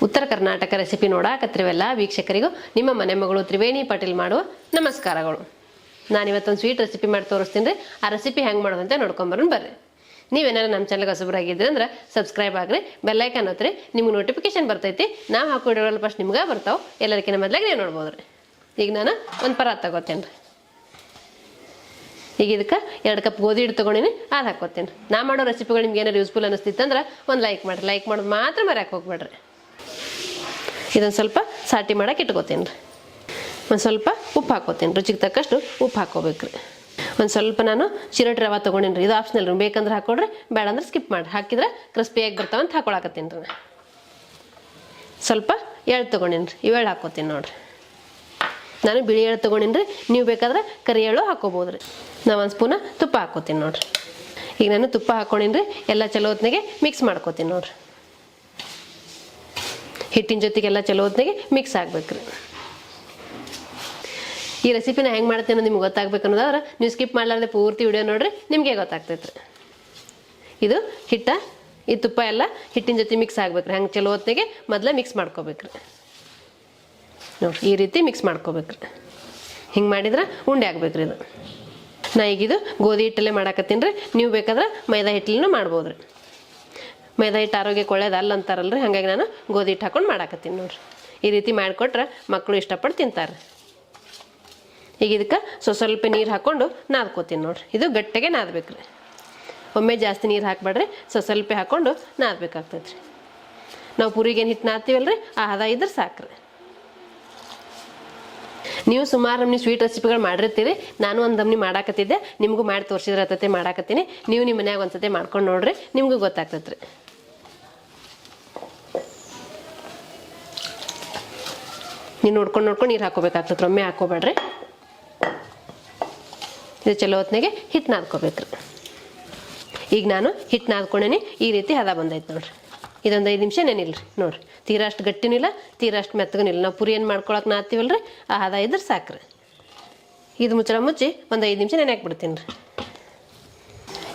ಉತ್ತರ ಕರ್ನಾಟಕ ರೆಸಿಪಿ ನೋಡಾಕತ್ತಿರವೆಲ್ಲ ವೀಕ್ಷಕರಿಗೂ ನಿಮ್ಮ ಮನೆ ಮಗಳು ತ್ರಿವೇಣಿ ಪಾಟೀಲ್ ಮಾಡುವ ನಮಸ್ಕಾರಗಳು. ನಾನಿವತ್ತೊಂದು ಸ್ವೀಟ್ ರೆಸಿಪಿ ಮಾಡಿ ತೋರಿಸ್ತೀನಿ ರೀ. ಆ ರೆಸಿಪಿ ಹೆಂಗೆ ಮಾಡೋದಂತೆ ನೋಡ್ಕೊಂಬರೋಣ ಬರ್ರಿ. ನೀವೇನಾರು ನಮ್ಮ ಚಾನಲ್ಗೆ ಹೊಸಬರಾಗಿದ್ರಿ ಅಂದ್ರೆ ಸಬ್ಸ್ಕ್ರೈಬ್ ಆಗ್ರಿ, ಬೆಲ್ಲೈಕನ್ ಒತ್ತಿರಿ, ನಿಮ್ಗೆ ನೋಟಿಫಿಕೇಶನ್ ಬರ್ತೈತಿ. ನಾವು ಹಾಕೋ ವಿಡಿಯೋಗಳು ಫಸ್ಟ್ ನಿಮ್ಗೆ ಬರ್ತಾವೆ, ಎಲ್ಲರಿಗಿಂತ ಮೊದಲಾಗಿ ನೀವು ನೋಡ್ಬೋದು ರೀ. ಈಗ ನಾನು ಒಂದು ಪರಾತ್ ತಗೋತೇನೆ ರೀ. ಈಗ ಇದಕ್ಕೆ 2 ಕಪ್ ಗೋಧಿ ಹಿಟ್ಟು ತೊಗೊಂಡಿನಿ, ಅದು ಹಾಕೋತೇನೆ ರೀ. ನಾ ಮಾಡೋ ರೆಸಿಪಿಗಳು ನಿಮ್ಗೆ ಏನಾರು ಯೂಸ್ಫುಲ್ ಅನ್ನಿಸ್ತಿತ್ತಂದ್ರೆ ಒಂದು ಲೈಕ್ ಮಾಡಿರಿ. ಲೈಕ್ ಮಾಡೋದು ಮಾತ್ರ ಮರ್ಯಾಕೆ ಹೋಗ್ಬೇಡ್ರಿ. ಇದನ್ನು ಸ್ವಲ್ಪ ಸಾಟಿ ಮಾಡಕ್ಕೆ ಇಟ್ಕೋತೀನಿ ರೀ. ಒಂದು ಸ್ವಲ್ಪ ಉಪ್ಪು ಹಾಕೋತೀನಿ, ರುಚಿಗೆ ತಕ್ಕಷ್ಟು ಉಪ್ಪು ಹಾಕೋಬೇಕು ರೀ. ಒಂದು ಸ್ವಲ್ಪ ನಾನು ಚಿರೋಟಿ ರವೆ ತೊಗೊಂಡಿನಿ ರೀ. ಇದು ಆಪ್ಷನಲ್ ರೀ, ಬೇಕಂದ್ರೆ ಹಾಕೊಡ್ರಿ, ಬೇಡ ಅಂದ್ರೆ ಸ್ಕಿಪ್ ಮಾಡಿ. ಹಾಕಿದ್ರೆ ಕ್ರಿಸ್ಪಿಯಾಗಿ ಬರ್ತಾವಂತ ಹಾಕೊಳಕತ್ತೀನಿ ರೀ. ಸ್ವಲ್ಪ ಎಳ್ಳು ತೊಗೊಂಡಿನಿ ರೀ, ಇವೆಳ್ಳು ಹಾಕೋತೀನಿ ನೋಡಿರಿ. ನಾನು ಬಿಳಿ ಎಳ್ಳು ತೊಗೊಂಡಿನಿ ರೀ, ನೀವು ಬೇಕಾದ್ರೆ ಕರಿ ಎಳ್ಳು ಹಾಕೋಬೋದು ರೀ. ನಾನು 1 ಸ್ಪೂನ ತುಪ್ಪ ಹಾಕೋತೀನಿ ನೋಡಿರಿ. ಈಗ ನಾನು ತುಪ್ಪ ಹಾಕೊಂಡಿನಿ ರೀ, ಎಲ್ಲ ಚಲೋ ಹೊತ್ತಿನಾಗೆ ಮಿಕ್ಸ್ ಮಾಡ್ಕೋತೀನಿ ನೋಡಿರಿ. ಹಿಟ್ಟಿನ ಜೊತೆಗೆಲ್ಲ ಚಲೋ ಹೊತ್ತಿನಾಗೆ ಮಿಕ್ಸ್ ಆಗ್ಬೇಕು ರೀ. ಈ ರೆಸಿಪಿನ ಹೆಂಗೆ ಮಾಡ್ತೀನಿ ಅನ್ನೋದು ನಿಮ್ಗೆ ಗೊತ್ತಾಗಬೇಕು ಅನ್ನೋದಾದ್ರೆ ನೀವು ಸ್ಕಿಪ್ ಮಾಡಲಾರ್ದೆ ಪೂರ್ತಿ ವಿಡಿಯೋ ನೋಡ್ರಿ, ನಿಮಗೆ ಗೊತ್ತಾಗ್ತೈತೆ ರೀ. ಇದು ಈ ತುಪ್ಪ ಎಲ್ಲ ಹಿಟ್ಟಿನ ಜೊತೆ ಮಿಕ್ಸ್ ಆಗ್ಬೇಕು ರೀ. ಹಂಗೆ ಚಲೋ ಹೊತ್ತಿಗೆ ಮೊದಲೇ ಮಿಕ್ಸ್ ಮಾಡ್ಕೋಬೇಕು ರೀ. ನೋಡಿರಿ, ಈ ರೀತಿ ಮಿಕ್ಸ್ ಮಾಡ್ಕೋಬೇಕು ರೀ. ಹಿಂಗೆ ಮಾಡಿದ್ರೆ ಉಂಡೆ ಆಗ್ಬೇಕು ರೀ ಇದು. ನಾ ಈಗಿದು ಗೋಧಿ ಹಿಟ್ಟಲ್ಲೇ ಮಾಡಾಕತ್ತೀನಿ ರೀ. ನೀವು ಬೇಕಾದ್ರೆ ಮೈದಾ ಹಿಟ್ಟಲ್ಲೂ ಮಾಡ್ಬೋದು ರೀ. ಮೈದಾ ಹಿಟ್ಟು ಆರೋಗ್ಯಕ್ಕೆ ಒಳ್ಳೇದಲ್ಲ ಅಂತಾರಲ್ರಿ, ಹಾಗಾಗಿ ನಾನು ಗೋಧಿ ಹಿಟ್ಟು ಹಾಕೊಂಡು ಮಾಡಾಕತ್ತೀನಿ ನೋಡಿರಿ. ಈ ರೀತಿ ಮಾಡಿಕೊಟ್ರೆ ಮಕ್ಕಳು ಇಷ್ಟಪಟ್ಟು ತಿಂತಾರೆ. ಈಗ ಇದಕ್ಕೆ ಸ್ವಲ್ಪ ನೀರು ಹಾಕ್ಕೊಂಡು ನಾದ್ಕೋತೀನಿ ನೋಡಿರಿ. ಇದು ಗಟ್ಟಿಗೆ ನಾದಬೇಕು ರೀ. ಒಮ್ಮೆ ಜಾಸ್ತಿ ನೀರು ಹಾಕ್ಬೇಡ್ರಿ, ಸ್ವಲ್ಪ ಹಾಕ್ಕೊಂಡು ನಾದಬೇಕಾಗ್ತೈತೆ ರೀ. ನಾವು ಪೂರಿಗೇನು ಹಿಟ್ಟು ನಾದ್ತೀವಲ್ರಿ, ಆ ಹದ ಇದ್ರೆ ಸಾಕ್ರಿ. ನೀವು ಸುಮಾರು ನೀವು ಸ್ವೀಟ್ ರೆಸಿಪಿಗಳು ಮಾಡಿರ್ತೀರಿ. ನಾನು ಒಂದು ನಮ್ನಿ ಮಾಡಾಕತ್ತಿದ್ದೆ, ನಿಮಗೂ ಮಾಡಿ ತೋರಿಸಿದ್ರೆ ಆತತೆ ಮಾಡಾಕತ್ತೀನಿ. ನೀವು ನಿಮ್ಮ ಮನ್ಯಾಗ ಒಂದ್ಸತಿ ಮಾಡ್ಕೊಂಡು ನೋಡ್ರಿ, ನಿಮಗೂ ಗೊತ್ತಾಗ್ತೈತೆ ರೀ. ನೀವು ನೋಡ್ಕೊಂಡು ನೀರು ಹಾಕೋಬೇಕಾಗ್ತದೆ, ಒಮ್ಮೆ ಹಾಕೋಬೇಡ್ರಿ. ಇದು ಚಲೋ ಹೊತ್ತಿನಾಗೆ ಹಿಟ್ಟು ನಾದ್ಕೋಬೇಕ್ರಿ. ಈಗ ನಾನು ಹಿಟ್ಟು ನಾದ್ಕೊಂಡೇನಿ, ಈ ರೀತಿ ಹದ ಬಂದೈತೆ ನೋಡ್ರಿ. ಇದೊಂದು 5 ನಿಮಿಷ ನೆನಿಲ್ರಿ ನೋಡ್ರಿ. ತೀರಾ ಅಷ್ಟು ಗಟ್ಟಿನೂ ಇಲ್ಲ, ತೀರಾ ಅಷ್ಟು ಮೆತ್ತಗೂ ಇಲ್ಲ. ನಾವು ಪುರಿ ಏನು ಮಾಡ್ಕೊಳಕ್ಕೆ ನಾದ್ತೀವಲ್ರಿ, ಆ ಹದ ಇದ್ರೆ ಸಾಕ್ರಿ. ಇದು ಮುಚ್ಚಳ ಮುಚ್ಚಿ ಒಂದು 5 ನಿಮಿಷ ನೆನೆಯಾಕೆ ಬಿಡ್ತೀನಿ ರೀ.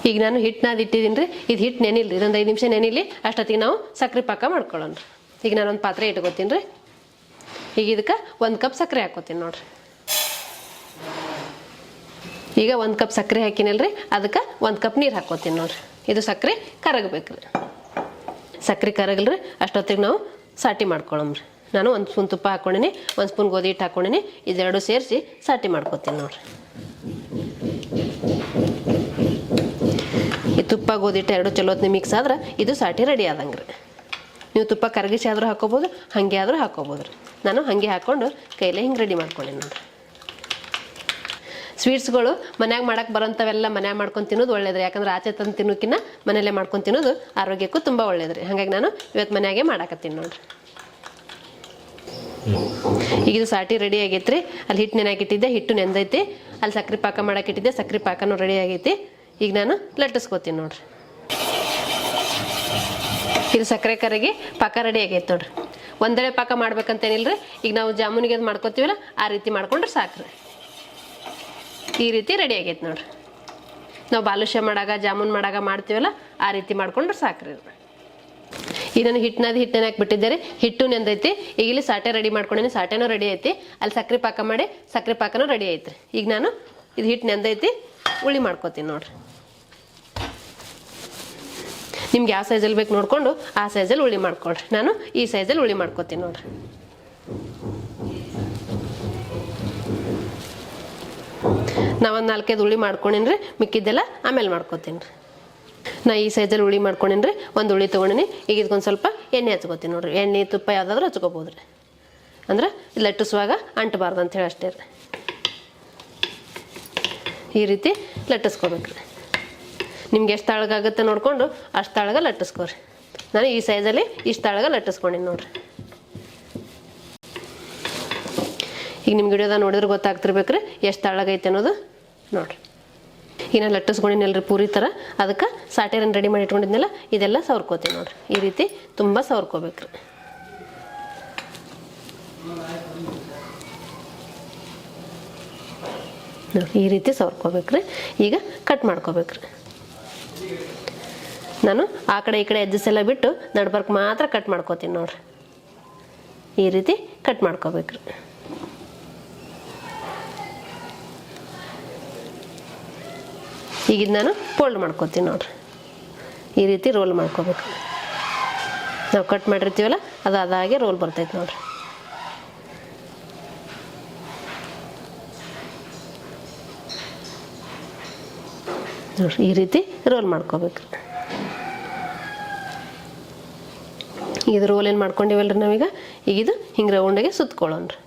ಈಗ ನಾನು ಹಿಟ್ಟು ನಾದಿಟ್ಟಿದ್ದೀನಿ ರೀ. ಇದು ಹಿಟ್ಟು ನೆನಿಲ್ರಿ, ಇದೊಂದು 5 ನಿಮಿಷ ನೆನಿಲಿ. ಅಷ್ಟೊತ್ತಿಗೆ ನಾವು ಸಕ್ಕರೆ ಪಾಕ ಮಾಡ್ಕೊಳ್ಳೋಣ ರೀ. ಈಗ ನಾನೊಂದು ಪಾತ್ರೆ ಇಟ್ಕೋತೀನಿ ರೀ. ಈಗ ಇದಕ್ಕೆ 1 ಕಪ್ ಸಕ್ಕರೆ ಹಾಕೋತೀನಿ ನೋಡ್ರಿ. ಈಗ 1 ಕಪ್ ಸಕ್ಕರೆ ಹಾಕಿನಲ್ರಿ, ಅದಕ್ಕೆ 1 ಕಪ್ ನೀರು ಹಾಕೋತೀನಿ ನೋಡ್ರಿ. ಇದು ಸಕ್ಕರೆ ಕರಗಬೇಕು ರೀ. ಸಕ್ಕರೆ ಕರಗಲ್ರಿ, ಅಷ್ಟೊತ್ತಿಗೆ ನಾವು ಸಾಟಿ ಮಾಡ್ಕೊಳ್ಳೋಮ್ರಿ. ನಾನು 1 ಸ್ಪೂನ್ ತುಪ್ಪ ಹಾಕ್ಕೊಂಡಿನಿ, 1 ಸ್ಪೂನ್ ಗೋಧಿ ಹಿಟ್ಟು ಹಾಕ್ಕೊಂಡಿನಿ. ಇದೆರಡು ಸೇರಿಸಿ ಸಾಟಿ ಮಾಡ್ಕೋತೀನಿ ನೋಡ್ರಿ. ಈ ತುಪ್ಪ ಗೋಧಿ ಹಿಟ್ಟು ಎರಡು ಚಲೋ ಹೊತ್ತಿನ ಮಿಕ್ಸ್ ಆದ್ರೆ ಇದು ಸಾಟಿ ರೆಡಿ ಆದಂಗೆ ರೀ. ನೀವು ತುಪ್ಪ ಕರಗಿಸಿ ಆದರೂ ಹಾಕೋಬೋದು, ಹಾಗೆ ಆದರೂ ಹಾಕೋಬೋದು ರೀ. ನಾನು ಹಾಗೆ ಹಾಕ್ಕೊಂಡು ಕೈಲೇ ಹಿಂಗೆ ರೆಡಿ ಮಾಡ್ಕೊಂಡೇನಿ ನೋಡ್ರಿ. ಸ್ವೀಟ್ಸ್ಗಳು ಮನ್ಯಾಗ ಮಾಡಕ್ಕೆ ಬರೋಂಥವೆಲ್ಲ ಮನ್ಯಾಗ ಮಾಡ್ಕೊಂಡು ತಿನ್ನೋದು ಒಳ್ಳೇದು ರೀ. ಯಾಕಂದ್ರೆ ಆಚೆ ತಂದು ತಿನ್ನೋಕ್ಕಿಂತ ಮನೆಯಲ್ಲೇ ಮಾಡ್ಕೊಂಡು ತಿನ್ನೋದು ಆರೋಗ್ಯಕ್ಕೂ ತುಂಬ ಒಳ್ಳೇದು ರೀ. ಹಾಗಾಗಿ ನಾನು ಇವತ್ತು ಮನ್ಯಾಗೆ ಮಾಡಾಕತ್ತೀನಿ ನೋಡ್ರಿ. ಈಗ ಇದು ಸಾಟಿ ರೆಡಿ ಆಗೈತೆ ರೀ. ಅಲ್ಲಿ ಹಿಟ್ಟು ನೆನಾಕಿಟ್ಟಿದ್ದೆ, ಹಿಟ್ಟು ನೆಂದೈತಿ. ಅಲ್ಲಿ ಸಕ್ಕರೆ ಪಾಕ ಮಾಡಾಕಿಟ್ಟಿದ್ದೆ, ಸಕ್ಕರೆ ಪಾಕನೂ ರೆಡಿ ಆಗೈತಿ. ಈಗ ನಾನು ಲಟ್ಟಿಸ್ಕೋತೀನಿ ನೋಡ್ರಿ. ಇದು ಸಕ್ಕರೆ ಕರಗಿ ಪಾಕ ರೆಡಿ ಆಗೈತೆ ನೋಡ್ರಿ. ಒಂದೆಳೆ ಪಾಕ ಮಾಡ್ಬೇಕಂತೇನಿಲ್ರಿ. ಈಗ ನಾವು ಜಾಮೂನಿಗೆ ಅದು ಮಾಡ್ಕೊತೀವಲ್ಲ, ಆ ರೀತಿ ಮಾಡ್ಕೊಂಡ್ರೆ ಸಾಕ್ರಿ. ಈ ರೀತಿ ರೆಡಿ ಆಗೈತೆ ನೋಡ್ರಿ. ನಾವು ಬಾಲುಷ ಮಾಡಾಗ ಜಾಮೂನ್ ಮಾಡಾಗ ಮಾಡ್ತೀವಲ್ಲ, ಆ ರೀತಿ ಮಾಡ್ಕೊಂಡ್ರೆ ಸಾಕ್ರಿ. ಈಗ ನಾನು ಹಿಟ್ಟು ನೆನಕ್ಕೆ ಬಿಟ್ಟಿದ್ದೆ ರೀ. ಹಿಟ್ಟು ನೆಂದೈತಿ. ಈಗ ಇಲ್ಲಿ ಸಾಟೆ ರೆಡಿ ಮಾಡ್ಕೊಂಡೇನಿ, ಸಾಟೆನೂ ರೆಡಿ ಐತಿ. ಅಲ್ಲಿ ಸಕ್ಕರೆ ಪಾಕ ಮಾಡಿ ಸಕ್ಕರೆ ಪಾಕನೂ ರೆಡಿ ಐತ್ರಿ. ಈಗ ನಾನು ಇದು ಹಿಟ್ಟು ನೆಂದೈತಿ, ಉಳಿ ಮಾಡ್ಕೋತೀನಿ ನೋಡ್ರಿ. ನಿಮ್ಗೆ ಯಾವ ಸೈಜಲ್ಲಿ ಬೇಕು ನೋಡಿಕೊಂಡು ಆ ಸೈಜಲ್ಲಿ ಉಳಿ ಮಾಡ್ಕೊಳ್ರಿ. ನಾನು ಈ ಸೈಜಲ್ಲಿ ಉಳಿ ಮಾಡ್ಕೋತೀನಿ ನೋಡ್ರಿ. ನಾವೊಂದು 4-5 ಉಳಿ ಮಾಡ್ಕೊಂಡೇನಿ ರೀ. ಮಿಕ್ಕಿದ್ದೆಲ್ಲ ಆಮೇಲೆ ಮಾಡ್ಕೋತೀನಿ ರೀ. ನಾ ಈ ಸೈಜಲ್ಲಿ ಉಳಿ ಮಾಡ್ಕೊಂಡೇನಿ ರೀ. 1 ಉಳಿ ತೊಗೊಂಡಿನಿ. ಈಗ ಇದಕ್ಕೊಂದು ಸ್ವಲ್ಪ ಎಣ್ಣೆ ಹಚ್ಕೋತೀನಿ ನೋಡ್ರಿ. ಎಣ್ಣೆ ತುಪ್ಪ ಯಾವುದಾದ್ರೂ ಹಚ್ಕೋಬೋದು ರೀ. ಅಂದ್ರೆ ಲಟ್ಟಿಸುವಾಗ ಅಂಟಬಾರ್ದು ಅಂಥೇಳಿ ಅಷ್ಟೇ ರೀ. ಈ ರೀತಿ ಲಟ್ಟಿಸ್ಕೋಬೇಕು ರೀ. ನಿಮ್ಗೆ ಎಷ್ಟು ತಾಳಗಾಗುತ್ತೆ ನೋಡಿಕೊಂಡು ಅಷ್ಟು ತಾಳಗ ಲಟ್ಟಿಸ್ಕೋರಿ. ನಾನು ಈ ಸೈಜಲ್ಲಿ ಇಷ್ಟು ತಾಳಗ ಲಟ್ಟಿಸ್ಕೊಂಡಿನಿ ನೋಡ್ರಿ. ಈಗ ನಿಮ್ಗೆ ವಿಡಿಯೋದಾಗ ನೋಡಿದ್ರೆ ಗೊತ್ತಾಗ್ತಿರ್ಬೇಕ್ರಿ ಎಷ್ಟು ತಾಳಗೈತೆ ಅನ್ನೋದು ನೋಡ್ರಿ. ಈಗ ನಾನು ಲಟ್ಟಿಸ್ಕೊಂಡಿನಲ್ರಿ ಪೂರಿ ಥರ, ಅದಕ್ಕೆ ಸಾಟೇರನ್ನು ರೆಡಿ ಮಾಡಿ ಇಟ್ಕೊಂಡಿದ್ನೆಲ್ಲ ಇದೆಲ್ಲ ಸವರ್ಕೋತೀನಿ ನೋಡ್ರಿ. ಈ ರೀತಿ ತುಂಬ ಸವರ್ಕೋಬೇಕ್ರಿ. ನೋಡಿ, ಈ ರೀತಿ ಸವರ್ಕೋಬೇಕ್ರಿ. ಈಗ ಕಟ್ ಮಾಡ್ಕೋಬೇಕ್ರಿ. ನಾನು ಆ ಕಡೆ ಈ ಕಡೆ ಎಜ್ಜಸ್ ಎಲ್ಲ ಬಿಟ್ಟು ನಡ್ಬರ್ಕ್ ಮಾತ್ರ ಕಟ್ ಮಾಡ್ಕೋತೀನಿ ನೋಡ್ರಿ. ಈ ರೀತಿ ಕಟ್ ಮಾಡ್ಕೋಬೇಕ್ರಿ. ಈಗ ಇದು ನಾನು ಫೋಲ್ಡ್ ಮಾಡ್ಕೊತೀನಿ ನೋಡ್ರಿ. ಈ ರೀತಿ ರೋಲ್ ಮಾಡ್ಕೋಬೇಕು. ನಾವು ಕಟ್ ಮಾಡಿರ್ತೀವಲ್ಲ ಅದು ಅದಾಗೆ ರೋಲ್ ಬರ್ತೈತೆ ನೋಡ್ರಿ. ನೋಡ್ರಿ ಈ ರೀತಿ ರೋಲ್ ಮಾಡ್ಕೋಬೇಕು. ಇದು ರೋಲ್ ಏನು ಮಾಡ್ಕೊಂಡಿವಲ್ರಿ ನಾವೀಗ, ಈಗ ಇದು ಹಿಂಗೆ ರೌಂಡಿಗೆ ಸುತ್ಕೊಳ್ಳೋಣ್ರಿ.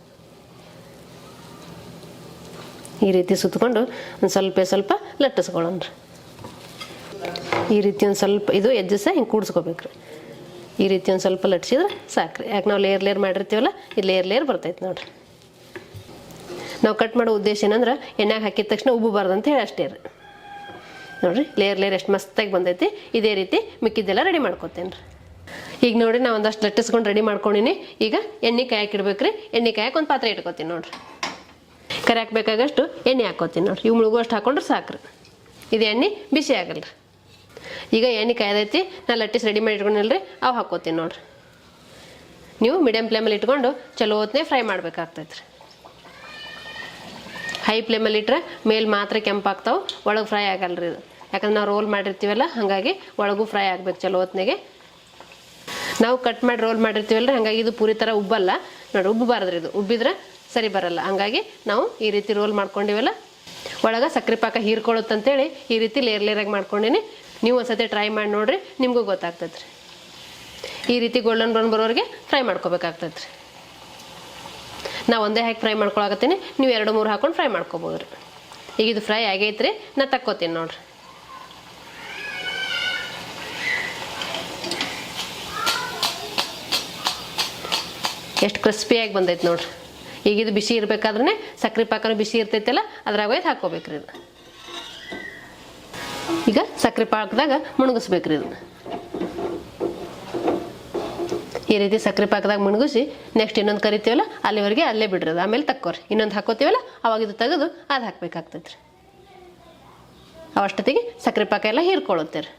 ಈ ರೀತಿ ಸುತ್ಕೊಂಡು ಒಂದು ಸ್ವಲ್ಪ ಲಟ್ಟಿಸ್ಕೊಳ್ಳೋಣ್ರಿ. ಈ ರೀತಿ ಒಂದು ಸ್ವಲ್ಪ ಇದು ಎಜ್ಜಸ್ ಹಿಂಗೆ ಕೂಡಿಸ್ಕೋಬೇಕ್ರಿ. ಈ ರೀತಿ ಒಂದು ಸ್ವಲ್ಪ ಲಟ್ಸಿದ್ರೆ ಸಾಕ್ರಿ. ಯಾಕೆ ನಾವು ಲೇಯರ್ ಮಾಡಿರ್ತೀವಲ್ಲ ಇದು ಲೇಯರ್ ಬರ್ತೈತೆ ನೋಡ್ರಿ. ನಾವು ಕಟ್ ಮಾಡೋ ಉದ್ದೇಶ ಏನಂದ್ರೆ ಎಣ್ಣೆಗೆ ಹಾಕಿದ ತಕ್ಷಣ ಉಬ್ಬಬಾರ್ದು ಅಂತ ಹೇಳಿ ಅಷ್ಟೇ ರೀ. ನೋಡಿರಿ ಲೇಯರ್ ಎಷ್ಟು ಮಸ್ತಾಗಿ ಬಂದೈತಿ. ಇದೇ ರೀತಿ ಮಿಕ್ಕಿದ್ದೆಲ್ಲ ರೆಡಿ ಮಾಡ್ಕೊತೇನೆ ರೀ. ಈಗ ನೋಡಿರಿ ನಾವು ಒಂದಷ್ಟು ಲಟ್ಟಿಸ್ಕೊಂಡು ರೆಡಿ ಮಾಡ್ಕೊಂಡಿನಿ. ಈಗ ಎಣ್ಣೆ ಕಾಯಕ್ಕೆ ಇಡ್ಬೇಕ್ರಿ. ಎಣ್ಣೆ ಕಾಯಕ್ಕೆ ಒಂದು ಪಾತ್ರೆ ಇಟ್ಕೊತೀನಿ ನೋಡ್ರಿ. ಕರಿಯಾಕೆ ಬೇಕಾಗಷ್ಟು ಎಣ್ಣೆ ಹಾಕೋತೀನಿ ನೋಡ್ರಿ. ಇವು ಮುಳುಗುವಷ್ಟು ಹಾಕೊಂಡ್ರೆ ಸಾಕ್ರಿ. ಇದು ಎಣ್ಣೆ ಬಿಸಿ ಆಗಲ್ಲ ರೀ. ಈಗ ಎಣ್ಣೆ ಕಾಯ್ದೈತಿ. ನಾನು ಲಟ್ಟಿಸಿ ರೆಡಿ ಮಾಡಿ ಇಟ್ಕೊಂಡಿಲ್ರಿ, ಅವು ಹಾಕೋತೀನಿ ನೋಡ್ರಿ. ನೀವು ಮೀಡಿಯಮ್ ಫ್ಲೇಮಲ್ಲಿ ಇಟ್ಕೊಂಡು ಚಲೋ ಹೊತ್ತನೇ ಫ್ರೈ ಮಾಡ್ಬೇಕಾಗ್ತೈತೆ ರೀ. ಹೈ ಫ್ಲೇಮಲ್ಲಿ ಇಟ್ಟರೆ ಮೇಲೆ ಮಾತ್ರ ಕೆಂಪಾಗ್ತಾವೆ, ಒಳಗೆ ಫ್ರೈ ಆಗಲ್ಲ ರೀ ಇದು. ಯಾಕಂದ್ರೆ ನಾವು ರೋಲ್ ಮಾಡಿರ್ತೀವಲ್ಲ ಹಾಗಾಗಿ ಒಳಗೂ ಫ್ರೈ ಆಗ್ಬೇಕು ಚಲೋ ಹೊತ್ತಿನಾಗೆ. ನಾವು ಕಟ್ ಮಾಡಿ ರೋಲ್ ಮಾಡಿರ್ತೀವಲ್ಲ ಹಾಗಾಗಿ ಇದು ಪೂರಿ ಥರ ಉಬ್ಬಲ್ಲ ನೋಡಿರಿ. ಉಬ್ಬಬಾರ್ದು ಇದು, ಉಬ್ಬಿದ್ರೆ ಸರಿ ಬರಲ್ಲ. ಹಾಗಾಗಿ ನಾವು ಈ ರೀತಿ ರೋಲ್ ಮಾಡ್ಕೊಂಡಿವಲ್ಲ ಒಳಗೆ ಸಕ್ಕರೆ ಪಾಕ ಹೀರ್ಕೊಳ್ಳುತ್ತಂತೇಳಿ ಈ ರೀತಿ ಲೇಯರಾಗಿ ಮಾಡ್ಕೊಂಡಿನಿ. ನೀವು ಒಂದ್ಸತಿ ಟ್ರೈ ಮಾಡಿ ನೋಡಿರಿ, ನಿಮಗೂ ಗೊತ್ತಾಗ್ತೈತೆ ರೀ. ಈ ರೀತಿ ಗೋಲ್ಡನ್ ಬ್ರೌನ್ ಬರೋರಿಗೆ ಫ್ರೈ ಮಾಡ್ಕೋಬೇಕಾಗ್ತೈತೆ ರೀ. ನಾವು ಒಂದೇ ಹಾಕಿ ಫ್ರೈ ಮಾಡ್ಕೊಳಕತ್ತೀನಿ, ನೀವು 2-3 ಹಾಕೊಂಡು ಫ್ರೈ ಮಾಡ್ಕೋಬೋದು ರೀ. ಈಗ ಇದು ಫ್ರೈ ಆಗೈತೆ ರೀ, ನಾನು ತಕ್ಕೋತೀನಿ ನೋಡಿರಿ. ಎಷ್ಟು ಕ್ರಿಸ್ಪಿಯಾಗಿ ಬಂದೈತೆ ನೋಡ್ರಿ. ಈಗ ಇದು ಬಿಸಿ ಇರಬೇಕಾದ್ರೆ ಸಕ್ಕರೆ ಪಾಕನೂ ಬಿಸಿ ಇರ್ತೈತಲ್ಲ ಅದ್ರಾಗ ಒಯ್ದು ಹಾಕ್ಕೋಬೇಕ್ರಿ ಇದು. ಈಗ ಸಕ್ಕರೆ ಪಾಕದಾಗ ಮುಣಗಿಸ್ಬೇಕ್ರಿ ಇದು. ಈ ರೀತಿ ಸಕ್ಕರೆ ಪಾಕದಾಗ ಮುಣಗಿಸಿ ನೆಕ್ಸ್ಟ್ ಇನ್ನೊಂದು ಕರಿತೀವಲ್ಲ ಅಲ್ಲಿವರೆಗೆ ಅಲ್ಲೇ ಬಿಡ್ರಿ ಅದು. ಆಮೇಲೆ ತಕ್ಕೋರಿ. ಇನ್ನೊಂದು ಹಾಕೋತೀವಲ್ಲ ಅವಾಗ ಇದು ತೆಗೆದು ಅದು ಹಾಕ್ಬೇಕಾಗ್ತೈತೆ ರೀ. ಅವಷ್ಟೊತ್ತಿಗೆ ಸಕ್ಕರೆ ಪಾಕ ಎಲ್ಲ ಹೀರ್ಕೊಳ್ಳುತ್ತೆ ರೀ.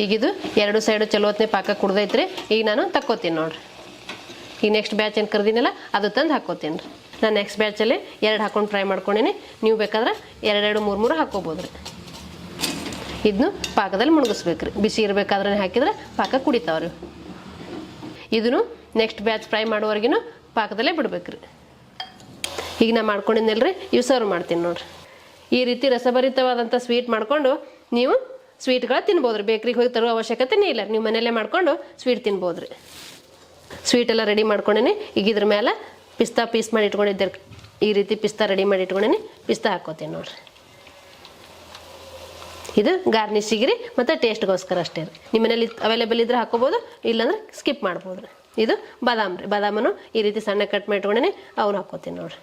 ಈಗಿದು 2 ಸೈಡು ಚಲೋ ಹೊತ್ತನೇ ಪಾಕ ಕುಡ್ದೈತ್ರಿ. ಈಗ ನಾನು ತಕ್ಕೋತೀನಿ ನೋಡ್ರಿ. ಈಗ ನೆಕ್ಸ್ಟ್ ಬ್ಯಾಚ್ ಏನು ಕರ್ದಿನಲ್ಲ ಅದು ತಂದು ಹಾಕೋತೀನಿ ರೀ. ನಾನು ನೆಕ್ಸ್ಟ್ ಬ್ಯಾಚಲ್ಲಿ 2 ಹಾಕೊಂಡು ಫ್ರೈ ಮಾಡ್ಕೊಂಡಿನಿ. ನೀವು ಬೇಕಾದ್ರೆ 2 3 ಹಾಕ್ಕೋಬೋದು ರೀ. ಇದನ್ನು ಪಾಕದಲ್ಲಿ ಮುಣಗಿಸ್ಬೇಕು ರೀ. ಬಿಸಿ ಇರಬೇಕಾದ್ರೆ ಹಾಕಿದ್ರೆ ಪಾಕ ಕುಡಿತಾವ್ರಿ. ಇದನ್ನು ನೆಕ್ಸ್ಟ್ ಬ್ಯಾಚ್ ಫ್ರೈ ಮಾಡೋವರೆಗಿನೂ ಪಾಕದಲ್ಲೇ ಬಿಡ್ಬೇಕ್ರಿ. ಈಗ ನಾ ಮಾಡ್ಕೊಂಡಿದ್ದೆಲ್ರಿ ಇವು ಸರ್ವ್ ಮಾಡ್ತೀನಿ ನೋಡ್ರಿ. ಈ ರೀತಿ ರಸಭರಿತವಾದಂಥ ಸ್ವೀಟ್ ಮಾಡಿಕೊಂಡು ನೀವು ಸ್ವೀಟ್ಗಳ ತಿನ್ಬೋದು ರೀ. ಬೇಕ್ರಿಗೆ ಹೋಗಿ ತರುವ ಅವಶ್ಯಕತೆನೇ ಇಲ್ಲ. ನೀವು ಮನೆಯಲ್ಲೇ ಮಾಡಿಕೊಂಡು ಸ್ವೀಟ್ ತಿನ್ಬೋದು ರೀ. ಸ್ವೀಟ್ ಎಲ್ಲ ರೆಡಿ ಮಾಡ್ಕೊಂಡೇನೆ. ಈಗ ಇದ್ರ ಮೇಲೆ ಪಿಸ್ತಾ ಪೀಸ್ ಮಾಡಿ ಇಟ್ಕೊಂಡಿದ್ದೆ. ಈ ರೀತಿ ಪಿಸ್ತಾ ರೆಡಿ ಮಾಡಿ ಇಟ್ಕೊಂಡೇನೆ. ಪಿಸ್ತಾ ಹಾಕೋತೀನಿ ನೋಡ್ರಿ. ಇದು ಗಾರ್ನಿಶಿಗೆ ರೀ ಮತ್ತು ಟೇಸ್ಟ್ಗೋಸ್ಕರ ಅಷ್ಟೇ ರೀ. ನಿಮ್ಮ ಮನೇಲಿ ಅವೈಲೇಬಲ್ ಇದ್ರೆ ಹಾಕೋಬೋದು, ಇಲ್ಲಾಂದ್ರೆ ಸ್ಕಿಪ್ ಮಾಡ್ಬೋದು ರೀ. ಇದು ಬಾದಾಮ್ ರೀ. ಬಾದಾಮನ್ನು ಈ ರೀತಿ ಸಣ್ಣ ಕಟ್ ಮಾಡಿ ಇಟ್ಕೊಂಡೇನೆ ಅವ್ನು ಹಾಕೋತೀನಿ ನೋಡ್ರಿ.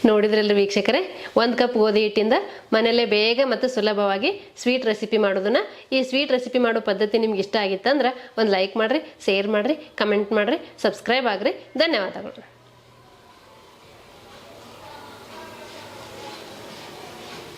ನೋಡಿದ್ರಲ್ಲ ವೀಕ್ಷಕರೇ, 1 ಕಪ್ ಗೋಧಿ ಹಿಟ್ಟಿಂದ ಮನೆಯಲ್ಲೇ ಬೇಗ ಮತ್ತು ಸುಲಭವಾಗಿ ಸ್ವೀಟ್ ರೆಸಿಪಿ ಮಾಡೋದನ್ನ. ಈ ಸ್ವೀಟ್ ರೆಸಿಪಿ ಮಾಡೋ ಪದ್ಧತಿ ನಿಮ್ಗೆ ಇಷ್ಟ ಆಗಿತ್ತಂದ್ರೆ ಒಂದು ಲೈಕ್ ಮಾಡಿರಿ, ಶೇರ್ ಮಾಡಿರಿ, ಕಮೆಂಟ್ ಮಾಡಿರಿ, ಸಬ್ಸ್ಕ್ರೈಬ್ ಆಗಿರಿ. ಧನ್ಯವಾದಗಳು.